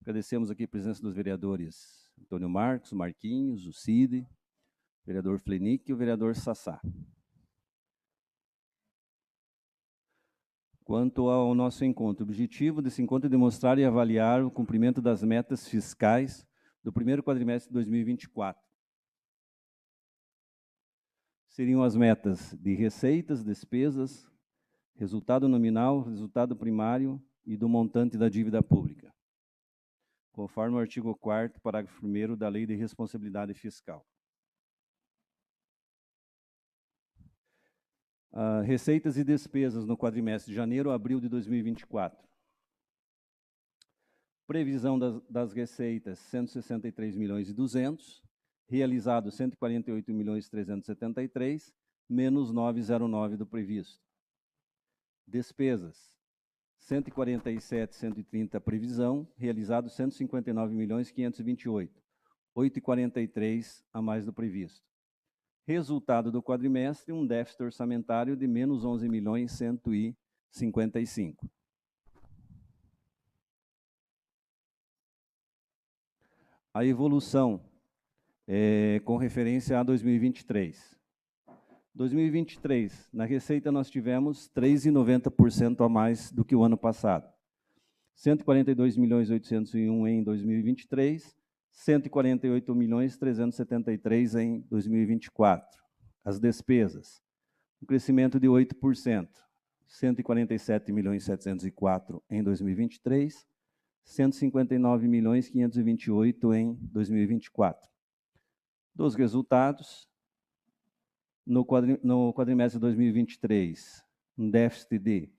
Agradecemos aqui a presença dos vereadores Antônio Marcos, Marquinhos, o Cid, o vereador Flenick e o vereador Sassá. Quanto ao nosso encontro, o objetivo desse encontro é demonstrar e avaliar o cumprimento das metas fiscais do primeiro quadrimestre de 2024. Seriam as metas de receitas, despesas, resultado nominal, resultado primário e do montante da dívida pública, conforme o artigo 4º, parágrafo 1º da Lei de Responsabilidade Fiscal. Receitas e despesas no quadrimestre de janeiro a abril de 2024. Previsão das receitas, 163.200.000, realizado 148.373.000, menos 909 do previsto. Despesas, 147.130 previsão, realizado 159.528, 8,43 a mais do previsto. Resultado do quadrimestre, um déficit orçamentário de menos 11.155. A evolução com referência a 2023. 2023, na receita nós tivemos 3,90% a mais do que o ano passado. 142.801 em 2023, 148.373 em 2024. As despesas, um crescimento de 8%, 147.704 em 2023, 159.528 em 2024. Dos resultados, no quadrimestre de 2023, um déficit de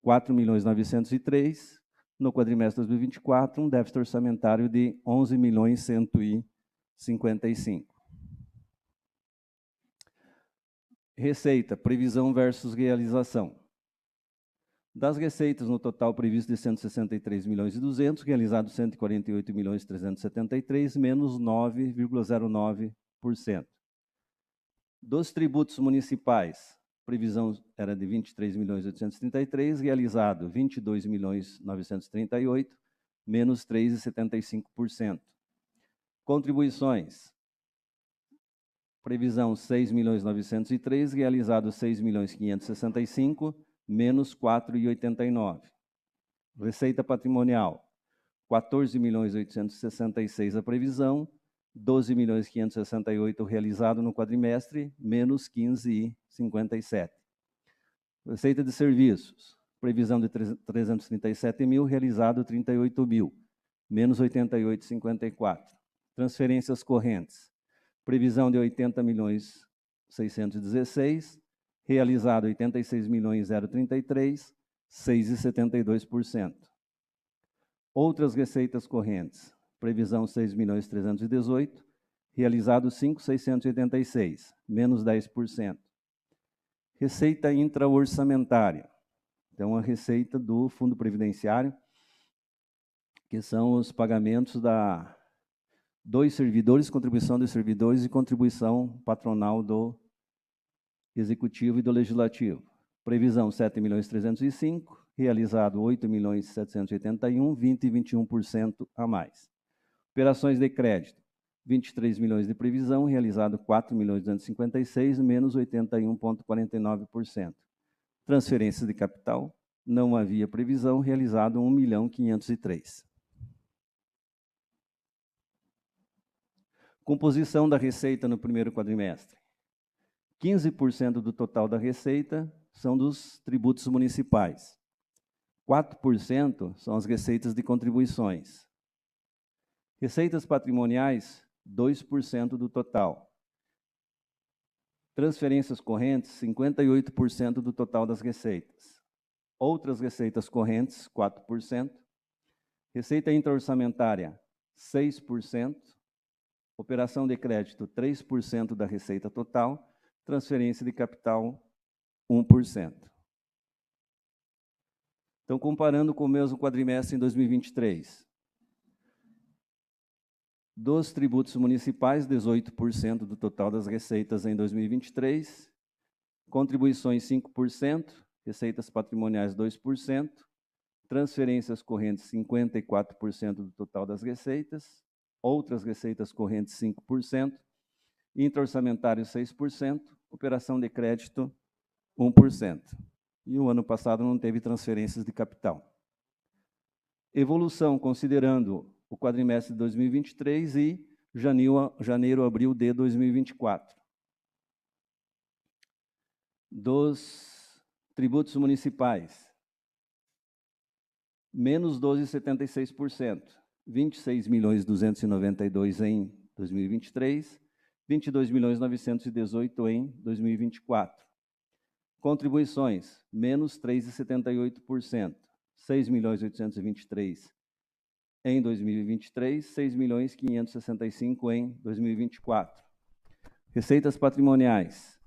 4.903.000, no quadrimestre de 2024, um déficit orçamentário de 11.155. Receita, previsão versus realização. Das receitas, no total previsto de 163.200.000, realizado 148.373.000, menos 9,09%. Dos tributos municipais, previsão era de 23.833.000, realizado 22.938.000, menos 3,75%. Contribuições, previsão 6.903.000, realizado 6.565.000, menos 4,89%. Receita patrimonial, 14.866.000 a previsão, 12.568.000 realizado no quadrimestre, menos 15,57%. Receita de serviços, previsão de 337.000, realizado 38.000, menos 88,54%. Transferências correntes, previsão de 80.616.000, realizado 86.033.000, 6,72%. Outras receitas correntes, previsão 6.318.000, realizado 5.686, menos 10%. Receita intraorçamentária, então a receita do Fundo Previdenciário, que são os pagamentos dos servidores, contribuição dos servidores e contribuição patronal do Executivo e do Legislativo. Previsão 7.305.000, realizado 8.781.000, 20,21% a mais. Operações de crédito, 23 milhões de previsão, realizado 4.256.000, menos 81,49%. Transferências de capital, não havia previsão, realizado 1.503.000. Composição da receita no primeiro quadrimestre. 15% do total da receita são dos tributos municipais. 4% são as receitas de contribuições. Receitas patrimoniais, 2% do total. Transferências correntes, 58% do total das receitas. Outras receitas correntes, 4%. Receita intraorçamentária, 6%. Operação de crédito, 3% da receita total. Transferência de capital, 1%. Então, comparando com o mesmo quadrimestre em 2023, dos tributos municipais, 18% do total das receitas em 2023, contribuições 5%, receitas patrimoniais 2%, Transferências correntes, 54% do total das receitas. Outras receitas correntes, 5%. Intra-orçamentário, 6%. Operação de crédito, 1%. E o ano passado não teve transferências de capital. Evolução, considerando o quadrimestre de 2023 e janeiro, abril de 2024. Dos tributos municipais, menos 12,76%, 26.292 em 2023, 22.918 em 2024. Contribuições, menos 3,78%, 6.823 em 2023, 6.565 em 2024. Receitas patrimoniais,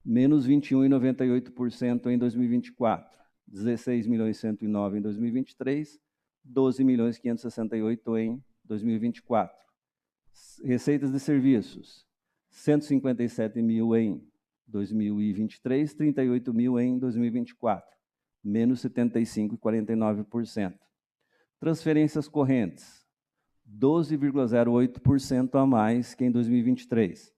menos 21,98% em 2024, 16.109 em 2023, 12.568 em 2024. Receitas de serviços, 157 mil em 2023, 38 mil em 2024, menos 75,49%. Transferências correntes, 12,08% a mais que em 2023.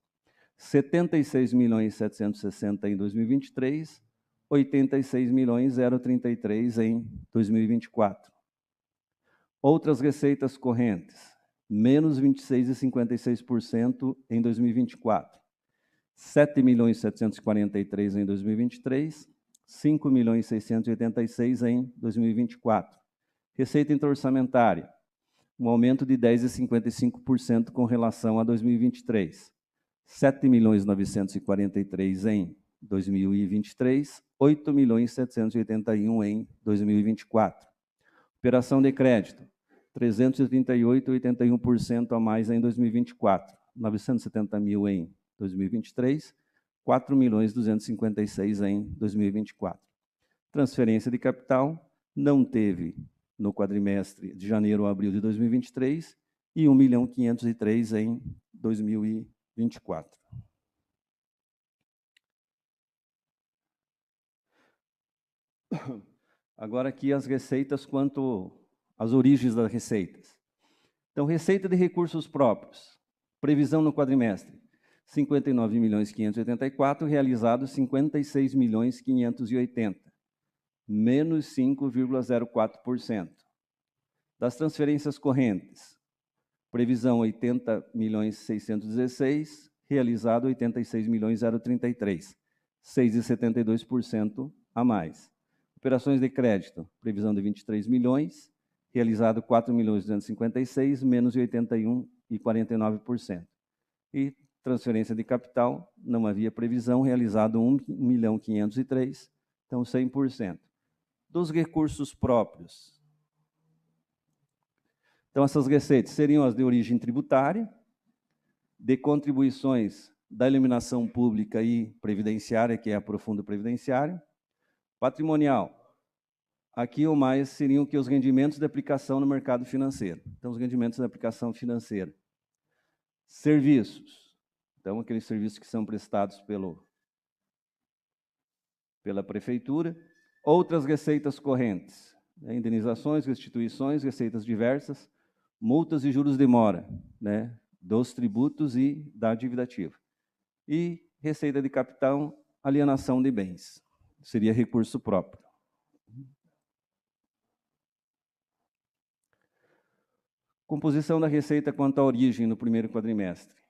76.760 em 2023, 86.033 em 2024. Outras receitas correntes, menos 26,56% em 2024. 7.743 em 2023, 5.686 em 2024. Receita intra-orçamentária, um aumento de 10,55% com relação a 2023. 7.943 em 2023, 8.781 em 2024. Operação de crédito, 338,81% a mais em 2024, 970 mil em 2023, 4.256 em 2024. Transferência de capital não teve no quadrimestre de janeiro a abril de 2023 e 1.503 em 2024. Agora aqui as receitas quanto às origens das receitas. Então, receita de recursos próprios, previsão no quadrimestre, 59.584, realizado 56.580, menos 5,04%. Das transferências correntes, previsão 80.616, realizado 86.033, 6,72% a mais. Operações de crédito, previsão de 23 milhões, realizado 4.256, menos 81,49%. E transferência de capital, não havia previsão, realizado 1.503, então 100%. Dos recursos próprios, então essas receitas seriam as de origem tributária, de contribuições da iluminação pública e previdenciária, que é a profundo previdenciário, patrimonial. Aqui ou mais seriam que os rendimentos de aplicação no mercado financeiro. Então, os rendimentos de aplicação financeira. Serviços. Então, aqueles serviços que são prestados pela prefeitura. Outras receitas correntes. Indenizações, restituições, receitas diversas, multas e juros de mora, né, dos tributos e da dívida ativa. E receita de capital, alienação de bens. Seria recurso próprio. Composição da receita quanto à origem no primeiro quadrimestre.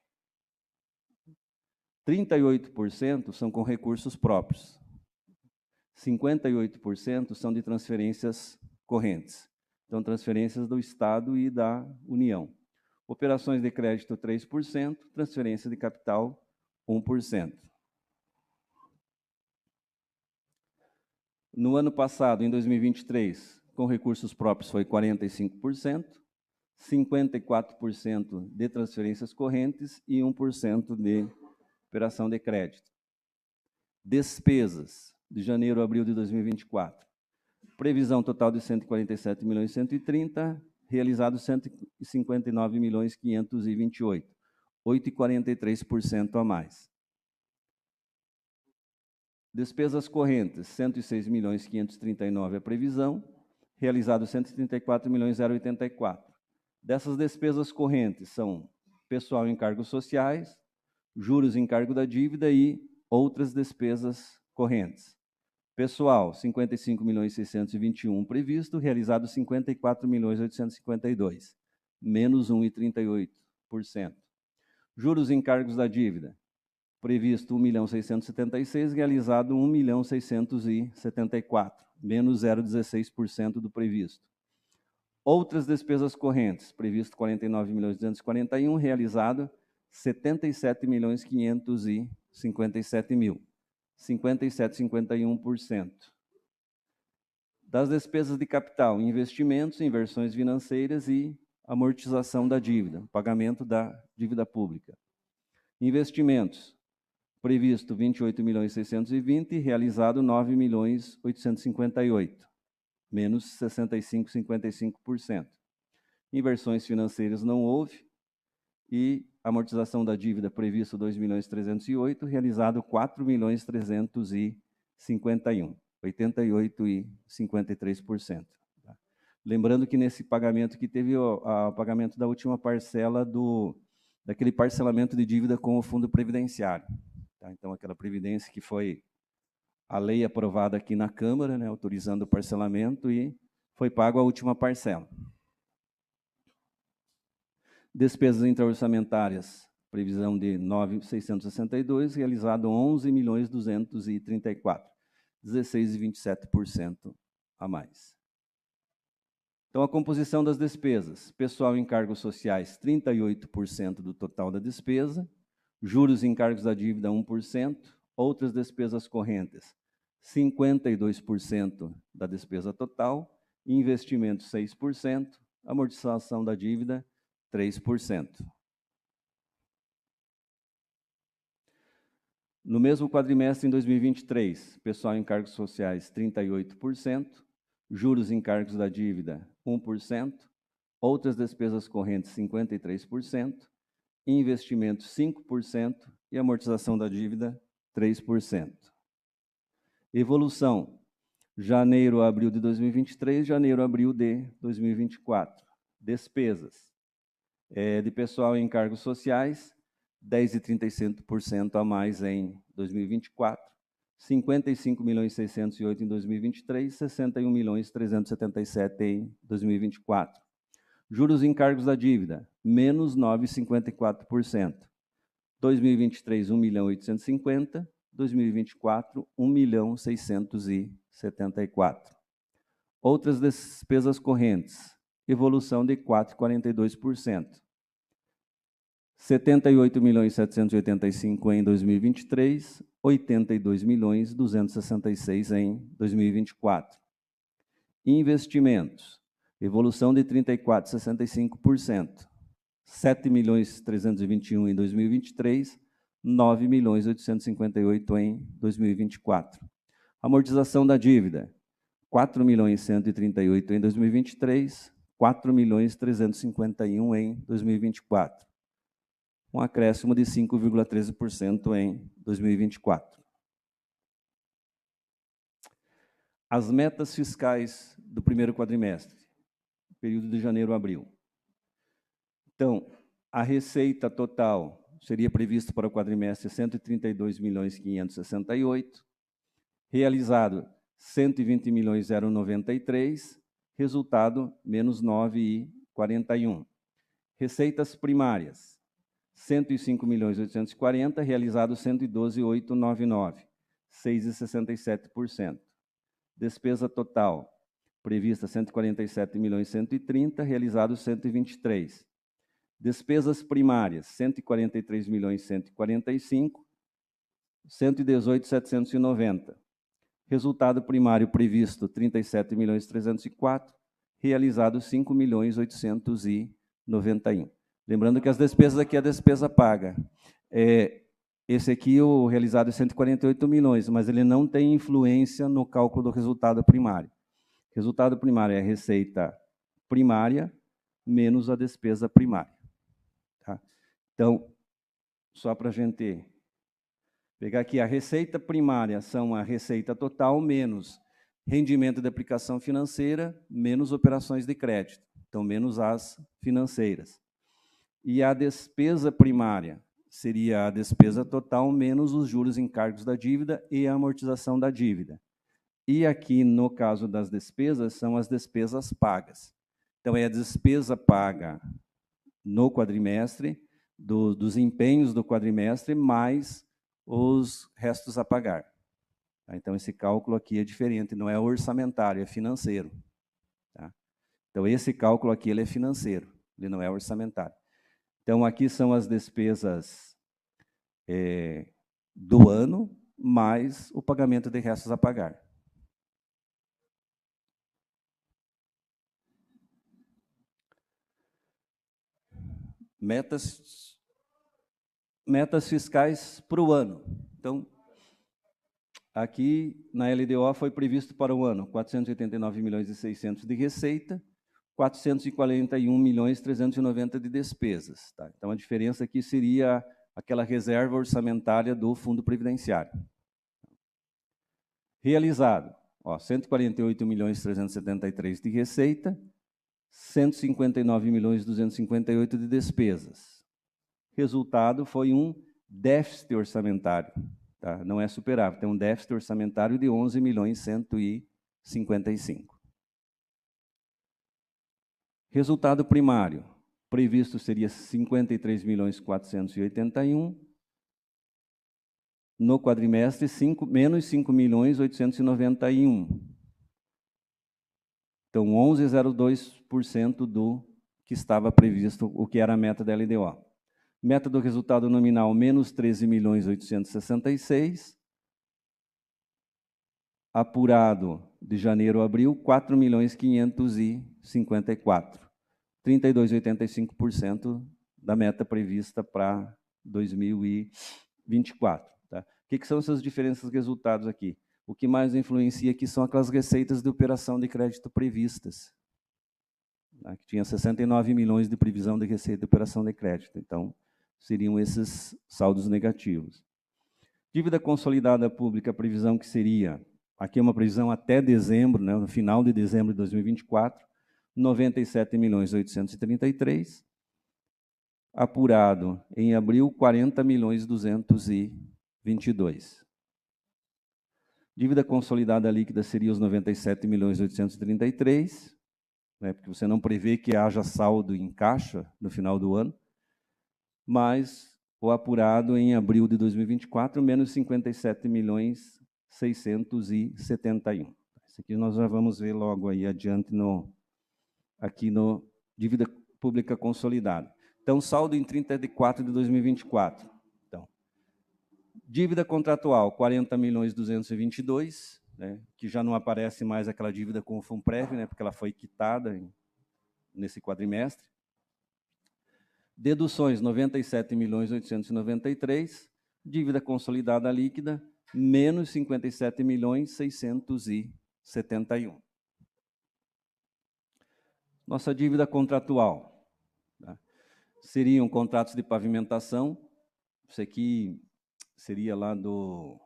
38% são com recursos próprios. 58% são de transferências correntes. Então, transferências do Estado e da União. Operações de crédito, 3%. Transferência de capital, 1%. No ano passado, em 2023, com recursos próprios foi 45%, 54% de transferências correntes e 1% de operação de crédito. Despesas, de janeiro a abril de 2024. Previsão total de 147.130, realizado 159.528, 8,43% a mais. Despesas correntes, 106.539 a previsão, realizado 134.084. Dessas despesas correntes são pessoal em encargos sociais, juros em encargo da dívida e outras despesas correntes. Pessoal, 55.621 previsto, realizado 54.852, menos 1,38%. Juros em encargos da dívida, previsto 1.676, realizado 1.674, menos 0,16% do previsto. Outras despesas correntes, previsto 49.241, realizado 77.557.000, 57,51%. Das despesas de capital, investimentos, inversões financeiras e amortização da dívida, pagamento da dívida pública. Investimentos, previsto 28.620, realizado 9.858, menos 65,55%. Inversões financeiras não houve e amortização da dívida previsto 2.308, realizado 4.351, 88,53%. Lembrando que nesse pagamento que teve o pagamento da última parcela daquele parcelamento de dívida com o Fundo Previdenciário. Tá? Então, aquela previdência que foi a lei aprovada aqui na Câmara, né, autorizando o parcelamento, e foi pago a última parcela. Despesas intraorçamentárias, previsão de 9.662, realizado 11.234, 16,27% a mais. Então, a composição das despesas. Pessoal em encargos sociais, 38% do total da despesa. Juros e encargos da dívida, 1%. Outras despesas correntes, 52% da despesa total. Investimentos, 6%. Amortização da dívida, 3%. No mesmo quadrimestre, em 2023, pessoal em encargos sociais, 38%, juros e encargos da dívida, 1%, outras despesas correntes, 53%, investimentos, 5% e amortização da dívida, 3%. Evolução, janeiro a abril de 2023, janeiro a abril de 2024. Despesas. De pessoal em encargos sociais, 10,35% a mais em 2024, 55.608 em 2023, 61.377 em 2024. Juros e encargos da dívida, menos 9,54%. 2023, 1.850, 2024, 1.674. Outras despesas correntes, evolução de 4,42%. 78.785 em 2023, 82.266 em 2024. Investimentos, evolução de 34,65%. 7.321 em 2023, 9.858 em 2024. Amortização da dívida, 4.138 em 2023, 4.351 em 2024. Um acréscimo de 5,13% em 2024. As metas fiscais do primeiro quadrimestre, período de janeiro a abril. Então, a receita total seria prevista para o quadrimestre 132.568, realizado 120.093, resultado menos 9,41. Receitas primárias, 105.840, realizado 112.899, 6,67%. Despesa total, prevista 147.130, realizado 123. Despesas primárias, 143.145, 118.790. Resultado primário previsto, 37.304, realizado 5.891. Lembrando que as despesas aqui é a despesa paga. Esse aqui, o realizado é 148 milhões, mas ele não tem influência no cálculo do resultado primário. Resultado primário é a receita primária menos a despesa primária. Tá? Então, só para a gente pegar aqui, a receita primária são a receita total menos rendimento de aplicação financeira, menos operações de crédito, então menos as financeiras. E a despesa primária seria a despesa total menos os juros e encargos da dívida e a amortização da dívida. E aqui, no caso das despesas, são as despesas pagas. Então, é a despesa paga no quadrimestre, dos empenhos do quadrimestre, mais os restos a pagar. Então, esse cálculo aqui é diferente, não é orçamentário, é financeiro. Tá? Então, esse cálculo aqui ele é financeiro, ele não é orçamentário. Então, aqui são as despesas do ano, mais o pagamento de restos a pagar. Metas fiscais para o ano. Então, aqui na LDO foi previsto para o ano 489.600.000 de receita, 441.390.000 de despesas. Tá? Então, a diferença aqui seria aquela reserva orçamentária do Fundo Previdenciário. Realizado, 148.373.000 de receita, 159.258.000 de despesas. Resultado foi um déficit orçamentário, tá? Não é superávit, tem um déficit orçamentário de 11.155.000. Resultado primário, previsto seria 53.481.000, no quadrimestre menos 5.891.000. Então, 11,02% do que estava previsto, o que era a meta da LDO. Meta do resultado nominal, menos 13.866.000. Apurado de janeiro a abril, 4.554.000. 32,85% da meta prevista para 2024. Tá? O que são essas diferenças de resultados aqui? O que mais influencia aqui são aquelas receitas de operação de crédito previstas, né, que tinha 69 milhões de previsão de receita de operação de crédito. Então, seriam esses saldos negativos. Dívida consolidada pública, a previsão que seria, aqui é uma previsão até dezembro, né, no final de dezembro de 2024, 97.833.000. Apurado em abril, 40.222.000. Dívida consolidada líquida seria os 97.833.000, né, porque você não prevê que haja saldo em caixa no final do ano, mas o apurado em abril de 2024, menos 57.671.000. Isso aqui nós já vamos ver logo aí adiante aqui no dívida pública consolidada. Então, saldo em 30 de 4 de 2024. Então, dívida contratual, 40.222.000, né, que já não aparece mais aquela dívida com o Funprev, né, porque ela foi quitada nesse quadrimestre. Deduções, 97.893.000. Dívida consolidada líquida, menos 57.671.000. Nossa dívida contratual, tá? Seriam contratos de pavimentação, isso aqui seria lá do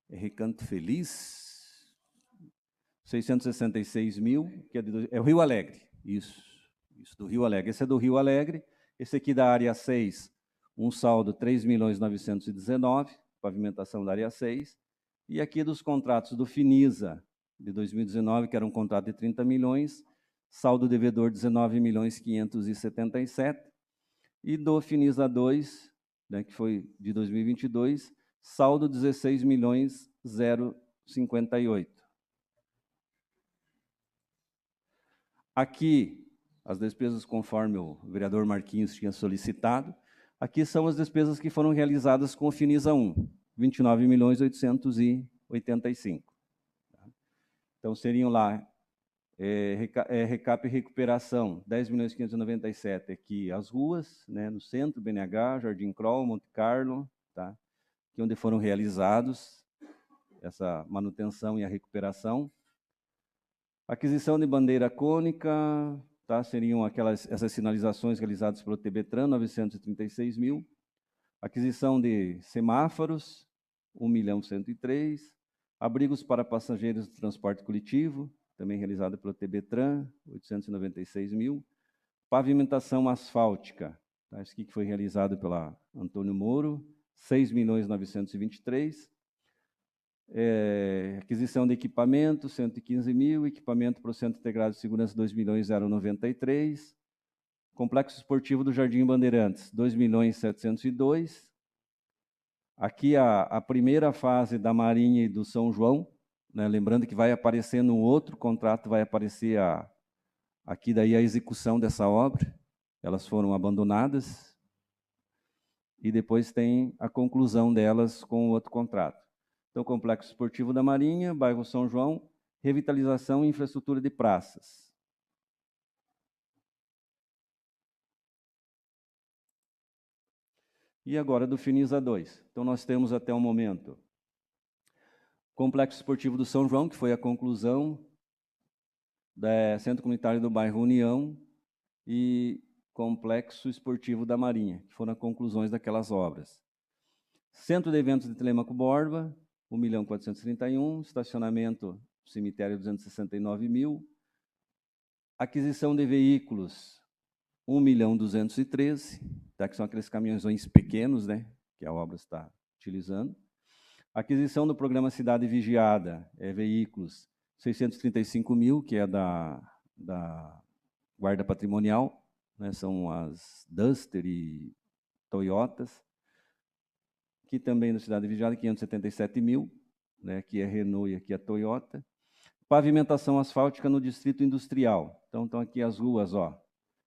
Recanto Feliz, 666.000, que é o Rio Alegre, isso do Rio Alegre. Esse é do Rio Alegre, esse aqui da área 6, um saldo 3.919.000, pavimentação da área 6, e aqui dos contratos do Finisa, de 2019, que era um contrato de 30 milhões, saldo devedor 19.577.000, e do Finisa 2, né, que foi de 2022, saldo 16.058.000. Aqui, as despesas conforme o vereador Marquinhos tinha solicitado, aqui são as despesas que foram realizadas com o Finisa 1, 29.885.000. Então, seriam lá, recap e recuperação, 10.597.000 aqui as ruas, né, no centro, BNH, Jardim Kroll, Monte Carlo, tá? Que onde foram realizados essa manutenção e a recuperação. Aquisição de bandeira cônica, tá? Seriam essas sinalizações realizadas pelo TBTran, 936.000. Aquisição de semáforos, 1.103.000. Abrigos para passageiros de transporte coletivo, também realizado pelo TBTran, 896 mil. Pavimentação asfáltica, tá? Isso aqui que foi realizado pela Antônio Moro, 6.923.000. Aquisição de equipamento, 115 mil. Equipamento para o Centro Integrado de Segurança, 2.093.000. Complexo Esportivo do Jardim Bandeirantes, 2.702.000. Aqui a primeira fase da Marinha e do São João, né? Lembrando que vai aparecer no outro contrato, vai aparecer aqui daí a execução dessa obra. Elas foram abandonadas e depois tem a conclusão delas com o outro contrato. Então, Complexo Esportivo da Marinha, bairro São João, revitalização e infraestrutura de praças. E agora do Finisa 2. Então, nós temos até o momento Complexo Esportivo do São João, que foi a conclusão do Centro Comunitário do bairro União, e Complexo Esportivo da Marinha, que foram as conclusões daquelas obras. Centro de Eventos de Telêmaco Borba, 1.431.000, estacionamento cemitério 269 mil, aquisição de veículos 1.213.000, tá, que são aqueles caminhões pequenos, né, que a obra está utilizando. Aquisição do programa Cidade Vigiada, veículos 635 mil, que é da Guarda Patrimonial, né, são as Duster e Toyotas. Aqui também no Cidade Vigiada, 577 mil, né, que é Renault e aqui é Toyota. Pavimentação asfáltica no Distrito Industrial. Então, estão aqui as ruas, ó.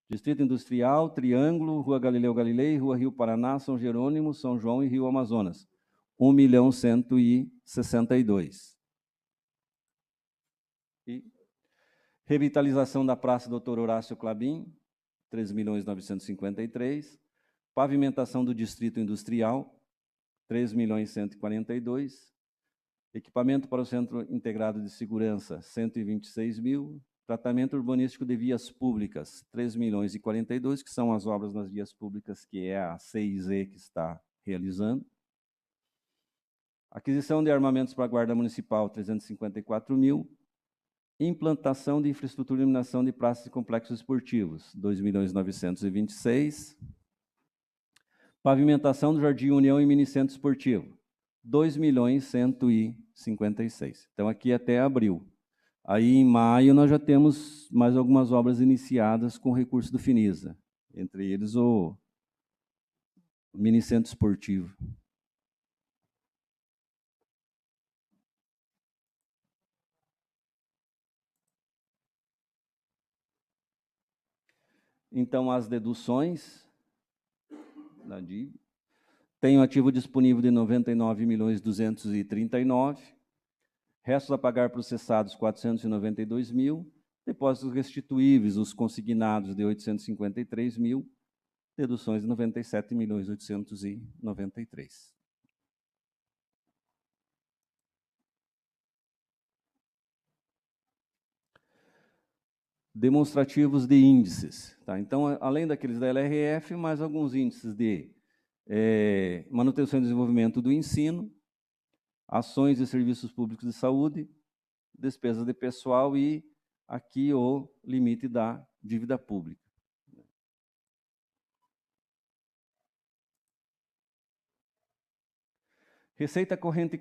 Distrito Industrial, Triângulo, Rua Galileu Galilei, Rua Rio Paraná, São Jerônimo, São João e Rio Amazonas. 1.162.000. E revitalização da Praça Dr. Horácio Clabin, 3.953.000. Pavimentação do Distrito Industrial, 3.142.000. Equipamento para o Centro Integrado de Segurança, 126 mil. Tratamento urbanístico de vias públicas, 3.042.000, que são as obras nas vias públicas, que é a CIZ que está realizando. Aquisição de armamentos para a Guarda Municipal, 354 mil. Implantação de infraestrutura e iluminação de praças e complexos esportivos, 2.926.000. Pavimentação do Jardim União e Minicentro Esportivo, 2.156.000. Então, aqui até abril. Aí, em maio, nós já temos mais algumas obras iniciadas com recurso do Finisa, entre eles o Minicentro Esportivo. Então, as deduções da dívida. Tenho ativo disponível de 99.239.000. Restos a pagar processados, 492 mil. Depósitos restituíveis, os consignados, de 853 mil. Deduções de 97.893. Demonstrativos de índices. Tá? Então, além daqueles da LRF, mais alguns índices de manutenção e desenvolvimento do ensino, ações e serviços públicos de saúde, despesas de pessoal e aqui o limite da dívida pública. Receita corrente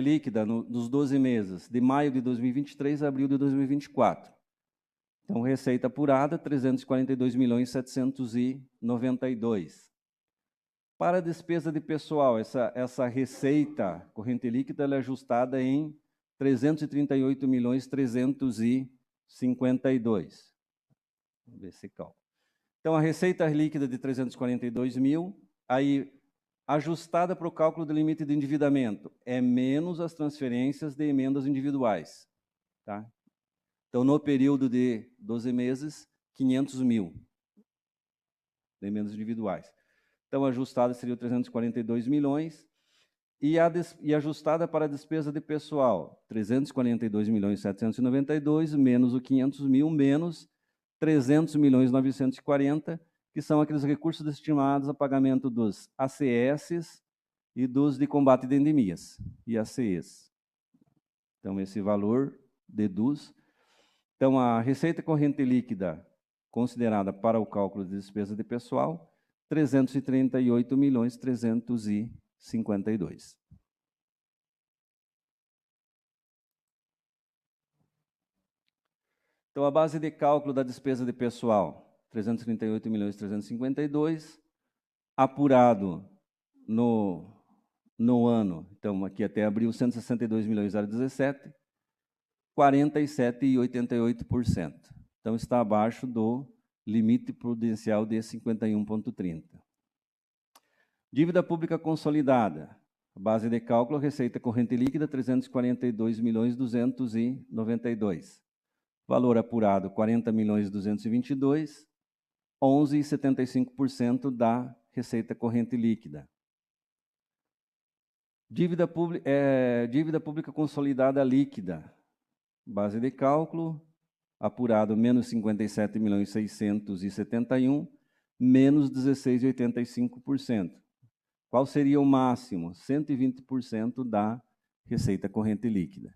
líquida nos 12 meses, de maio de 2023 a abril de 2024. Então, receita apurada, 342.792.000. Para a despesa de pessoal, essa receita corrente líquida ela é ajustada em 338.352.000. Vamos ver se calma. Então, a receita líquida de 342 mil, aí ajustada para o cálculo do limite de endividamento, é menos as transferências de emendas individuais. Tá? Então, no período de 12 meses, 500 mil de emendas individuais. Então, ajustada seria 342 milhões. E ajustada para a despesa de pessoal, 342.792.000, menos o 500 mil, menos 300.940.000, que são aqueles recursos destinados a pagamento dos ACS e dos de combate de endemias, IACEs. Então, esse valor deduz. Então, a receita corrente líquida considerada para o cálculo de despesa de pessoal, 338.352.000. Então, a base de cálculo da despesa de pessoal, 338.352.000, apurado no ano, então aqui até abril, 162.017, 47,88%. Então, está abaixo do limite prudencial de 51,30. Dívida pública consolidada. A base de cálculo, receita corrente líquida, 342.292.000. Valor apurado, 40.222.000, 11,75% da receita corrente líquida. Dívida pública consolidada líquida. Base de cálculo, apurado, menos 57.671.000, menos 16,85%. Qual seria o máximo? 120% da receita corrente líquida.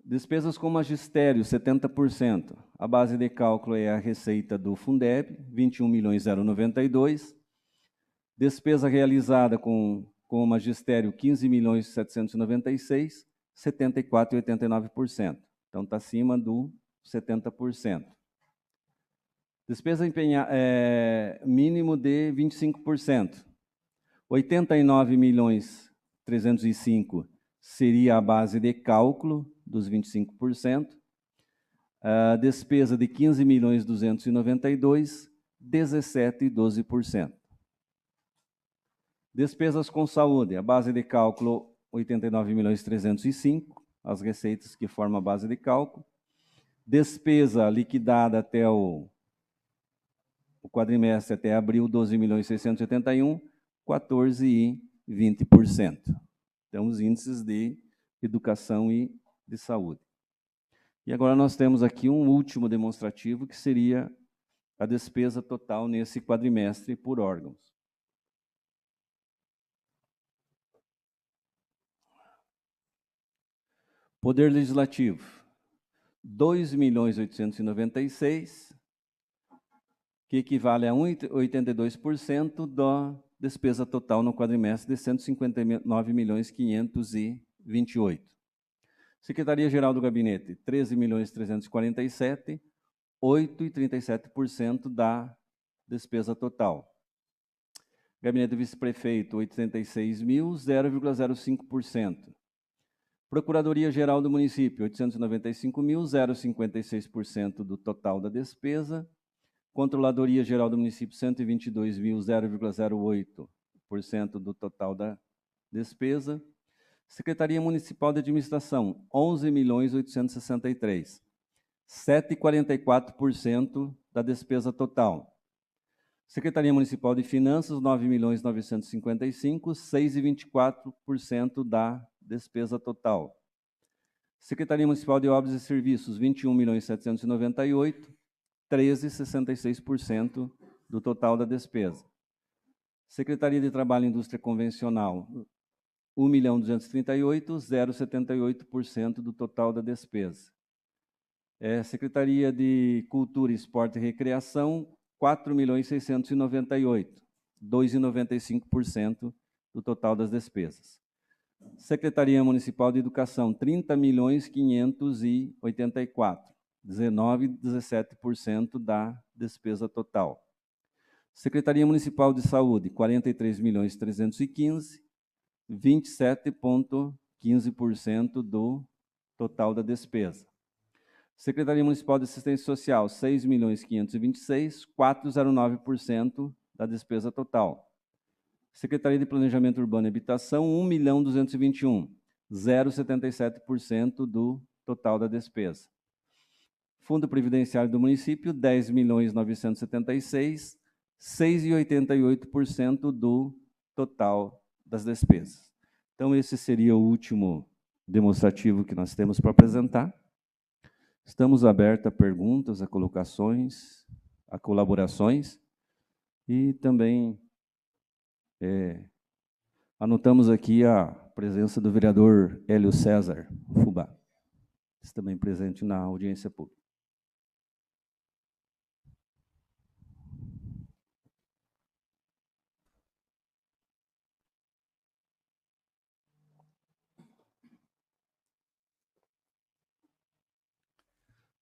Despesas com magistério, 70%. A base de cálculo é a receita do Fundeb, 21.092.000. Despesa realizada com o magistério, 15.796.000, 74,89%. Então, está acima do 70%. Despesa mínimo de 25%. 89.305.000 seria a base de cálculo dos 25%. A despesa de 15.292.000, 17,12%. Despesas com saúde, a base de cálculo 89.305.000, as receitas que formam a base de cálculo. Despesa liquidada até o quadrimestre, até abril, 12.681.000, 14,20%. Então, os índices de educação e de saúde. E agora nós temos aqui um último demonstrativo, que seria a despesa total nesse quadrimestre por órgãos. Poder Legislativo, 2.896.000, que equivale a 1,82% da despesa total no quadrimestre de 159.528.000. Secretaria-Geral do Gabinete, 13.347.000, 8,37% da despesa total. Gabinete do Vice-Prefeito, 86.000, 0,05%. Procuradoria-Geral do Município, 895.000, 0,56% do total da despesa. Controladoria-Geral do Município, 122.000, 0,08% do total da despesa. Secretaria Municipal de Administração, 11.863.000, 7,44% da despesa total. Secretaria Municipal de Finanças, 9.955.000, 6,24% da despesa total. Secretaria Municipal de Obras e Serviços, 21.798.000, 13,66% do total da despesa. Secretaria de Trabalho e Indústria Convencional, 1.238.000, 0,78% do total da despesa. Secretaria de Cultura, Esporte e Recreação, 4.698.000, 2,95% do total das despesas. Secretaria Municipal de Educação, 30.584.000, 19,17% da despesa total. Secretaria Municipal de Saúde, 43.315.000, 27,15% do total da despesa. Secretaria Municipal de Assistência Social, 6.526.000, 4,09% da despesa total. Secretaria de Planejamento Urbano e Habitação, 1.221.000, 0,77% do total da despesa. Fundo Previdenciário do Município, 10.976.000, 6,88% do total das despesas. Então, esse seria o último demonstrativo que nós temos para apresentar. Estamos abertos a perguntas, a colocações, a colaborações e também Anotamos aqui a presença do vereador Hélio César Fubá, também presente na audiência pública.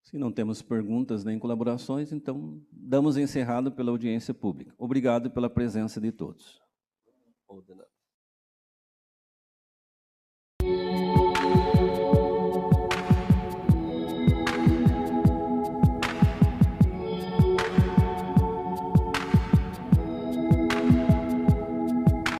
Se não temos perguntas nem colaborações, então damos encerrado pela audiência pública. Obrigado pela presença de todos.